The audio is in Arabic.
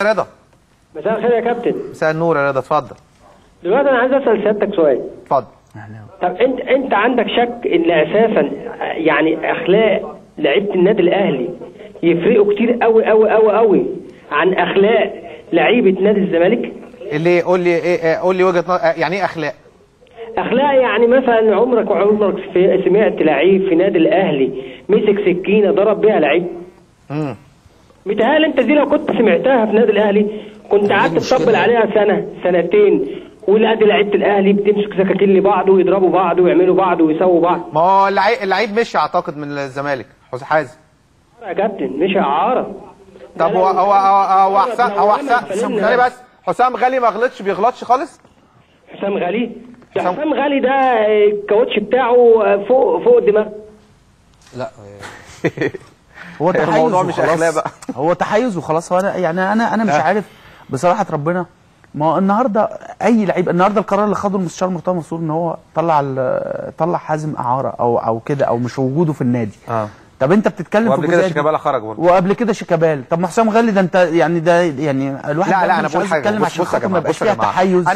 رضا، مساء الخير يا كابتن. مساء النور يا رضا، اتفضل. دلوقتي انا عايز اسال سيادتك سؤال. اتفضل. طب انت عندك شك ان اساسا يعني اخلاق لعيبه النادي الاهلي يفرقوا كتير قوي قوي قوي قوي عن اخلاق لعيبه نادي الزمالك؟ اللي قول لي ايه، قول لي وجهه نظر، يعني ايه اخلاق؟ اخلاق يعني مثلا عمرك سمعت لعيب في نادي الاهلي مسك سكينه ضرب بيها لعيب؟ متهيألي انت دي لو كنت سمعتها في نادي الاهلي كنت قعدت تطبل عليها سنه سنتين، ولادي لعيبه الاهلي بتمسك سكاكين لبعض ويضربوا بعض ويعملوا بعض ويسووا بعض. ما هو اللعيب مشي اعتقد من الزمالك حازم يا كابتن مش اعاره. طب هو حسام غالي، بس حسام غالي ما غلطش، بيغلطش خالص. حسام غالي ده الكاوتش بتاعه فوق الدماغ. لا هو تحيز الموضوع مش اخلاق بقى، هو تحيز وخلاص. هو انا مش عارف بصراحه ربنا. ما هو النهارده اي لعيب، النهارده القرار اللي خده المستشار مرتضى منصور ان هو طلع حازم اعاره او كده، او مش وجوده في النادي. طب انت بتتكلم وقبل كده شيكابالا خرج برضه، وقبل كده شيكابالا. طب ما حسام غالي ده انت يعني الواحد لا انا مش بقول عايز حاجه، يتكلم عشان خاطر ما يبقاش فيها تحيز.